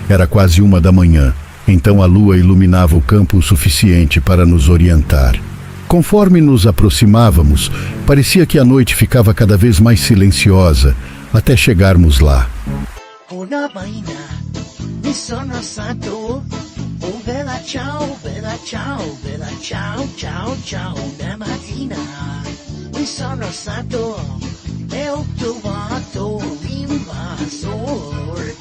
Era quase 1 da manhã, então a lua iluminava o campo o suficiente para nos orientar. Conforme nos aproximávamos, parecia que a noite ficava cada vez mais silenciosa, até chegarmos lá. Una vaina, mi sono stato. Oh bella ciao, ciao, ciao, ciao. Una mattina, mi sono stato. E ho trovato l'invasor.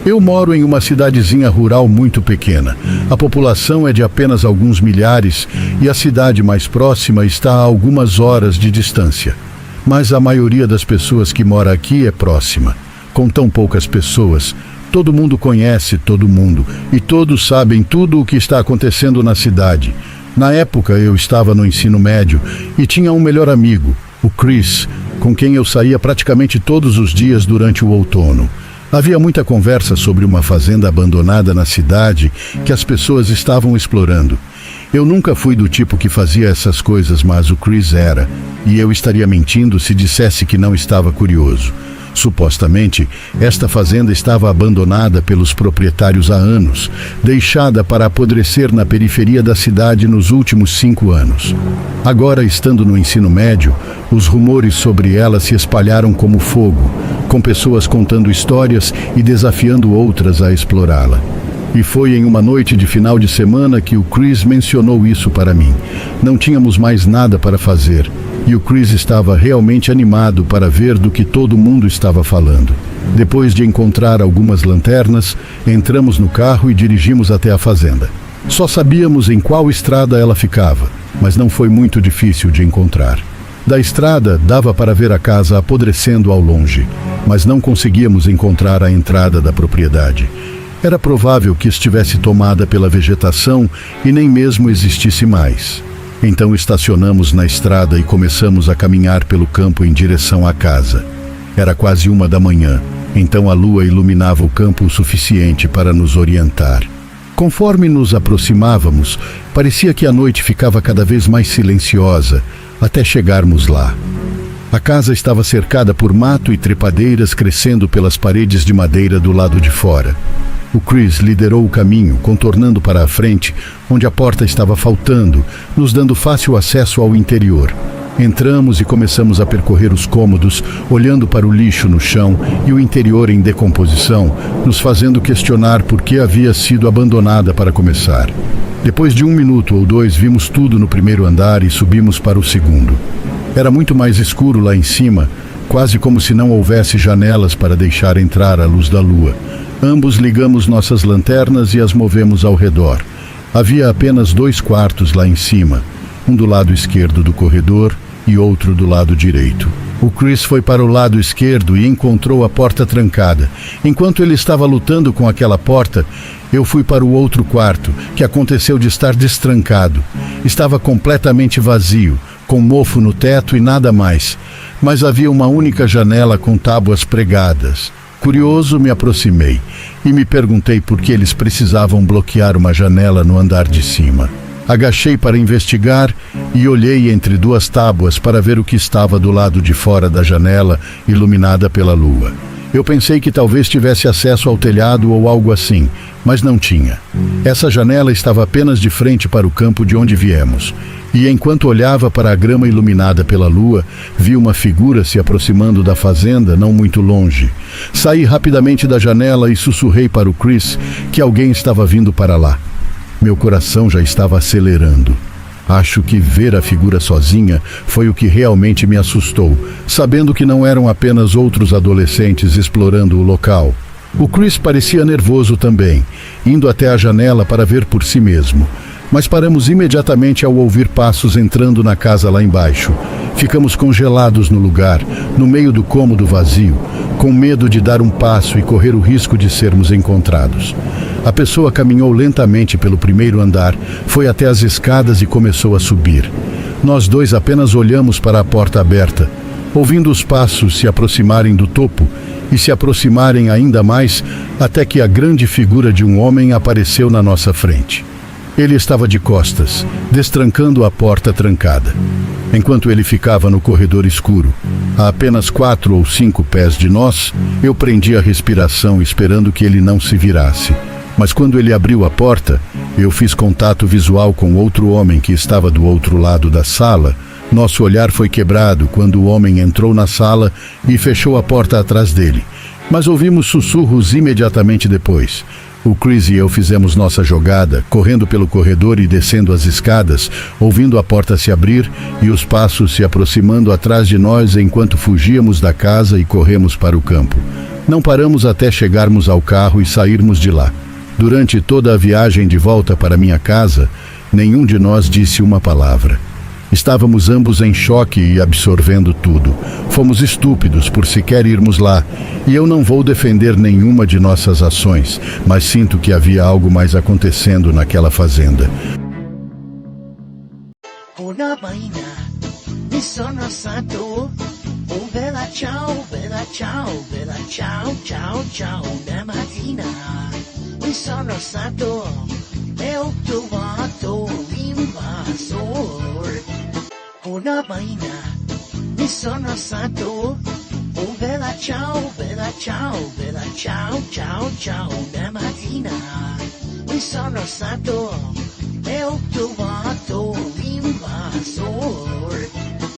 Eu moro em uma cidadezinha rural muito pequena. A população é de apenas alguns milhares e a cidade mais próxima está a algumas horas de distância. Mas a maioria das pessoas que mora aqui é próxima. Com tão poucas pessoas, todo mundo conhece todo mundo e todos sabem tudo o que está acontecendo na cidade. Na época eu estava no ensino médio e tinha um melhor amigo, o Chris, com quem eu saía praticamente todos os dias durante o outono. Havia muita conversa sobre uma fazenda abandonada na cidade que as pessoas estavam explorando. Eu nunca fui do tipo que fazia essas coisas, mas o Chris era, e eu estaria mentindo se dissesse que não estava curioso. Supostamente, esta fazenda estava abandonada pelos proprietários há anos, deixada para apodrecer na periferia da cidade nos últimos 5 anos. Agora, estando no ensino médio, os rumores sobre ela se espalharam como fogo, com pessoas contando histórias e desafiando outras a explorá-la. E foi em uma noite de final de semana que o Chris mencionou isso para mim. Não tínhamos mais nada para fazer, e o Chris estava realmente animado para ver do que todo mundo estava falando. Depois de encontrar algumas lanternas, entramos no carro e dirigimos até a fazenda. Só sabíamos em qual estrada ela ficava, mas não foi muito difícil de encontrar. Da estrada, dava para ver a casa apodrecendo ao longe, mas não conseguíamos encontrar a entrada da propriedade. Era provável que estivesse tomada pela vegetação e nem mesmo existisse mais. Então estacionamos na estrada e começamos a caminhar pelo campo em direção à casa. Era quase 1 da manhã, então a lua iluminava o campo o suficiente para nos orientar. Conforme nos aproximávamos, parecia que a noite ficava cada vez mais silenciosa, até chegarmos lá. A casa estava cercada por mato e trepadeiras crescendo pelas paredes de madeira do lado de fora. O Chris liderou o caminho, contornando para a frente, onde a porta estava faltando, nos dando fácil acesso ao interior. Entramos e começamos a percorrer os cômodos, olhando para o lixo no chão e o interior em decomposição, nos fazendo questionar por que havia sido abandonada para começar. Depois de 1 minuto ou 2, vimos tudo no primeiro andar e subimos para o segundo. Era muito mais escuro lá em cima, quase como se não houvesse janelas para deixar entrar a luz da lua. Ambos ligamos nossas lanternas e as movemos ao redor. Havia apenas 2 quartos lá em cima, um do lado esquerdo do corredor e outro do lado direito. O Chris foi para o lado esquerdo e encontrou a porta trancada. Enquanto ele estava lutando com aquela porta, eu fui para o outro quarto, que aconteceu de estar destrancado. Estava completamente vazio, com mofo no teto e nada mais, mas havia uma única janela com tábuas pregadas. Curioso, me aproximei e me perguntei por que eles precisavam bloquear uma janela no andar de cima. Agachei para investigar e olhei entre 2 tábuas para ver o que estava do lado de fora da janela, iluminada pela lua. Eu pensei que talvez tivesse acesso ao telhado ou algo assim, mas não tinha. Essa janela estava apenas de frente para o campo de onde viemos. E enquanto olhava para a grama iluminada pela lua, vi uma figura se aproximando da fazenda, não muito longe. Saí rapidamente da janela e sussurrei para o Chris que alguém estava vindo para lá. Meu coração já estava acelerando. Acho que ver a figura sozinha foi o que realmente me assustou, sabendo que não eram apenas outros adolescentes explorando o local. O Chris parecia nervoso também, indo até a janela para ver por si mesmo. Mas paramos imediatamente ao ouvir passos entrando na casa lá embaixo. Ficamos congelados no lugar, no meio do cômodo vazio, com medo de dar um passo e correr o risco de sermos encontrados. A pessoa caminhou lentamente pelo primeiro andar, foi até as escadas e começou a subir. Nós 2 apenas olhamos para a porta aberta, ouvindo os passos se aproximarem do topo e se aproximarem ainda mais, até que a grande figura de um homem apareceu na nossa frente. Ele estava de costas, destrancando a porta trancada. Enquanto ele ficava no corredor escuro, a apenas 4 ou 5 pés de nós, eu prendi a respiração esperando que ele não se virasse. Mas quando ele abriu a porta, eu fiz contato visual com outro homem que estava do outro lado da sala. Nosso olhar foi quebrado quando o homem entrou na sala e fechou a porta atrás dele. Mas ouvimos sussurros imediatamente depois. O Chris e eu fizemos nossa jogada, correndo pelo corredor e descendo as escadas, ouvindo a porta se abrir e os passos se aproximando atrás de nós enquanto fugíamos da casa e corremos para o campo. Não paramos até chegarmos ao carro e sairmos de lá. Durante toda a viagem de volta para minha casa, nenhum de nós disse uma palavra. Estávamos ambos em choque e absorvendo tudo. Fomos estúpidos por sequer irmos lá, e eu não vou defender nenhuma de nossas ações, mas sinto que havia algo mais acontecendo naquela fazenda. Una vaina, mi sono stato. Oh bella ciao, bella ciao, ciao, ciao, una mattina. Mi sono stato e ho trovato l'invasor. Una vaina, mi sono stato. Oh bella ciao, ciao, ciao, ciao, una mattina. Mi sono stato e ho trovato l'invasor.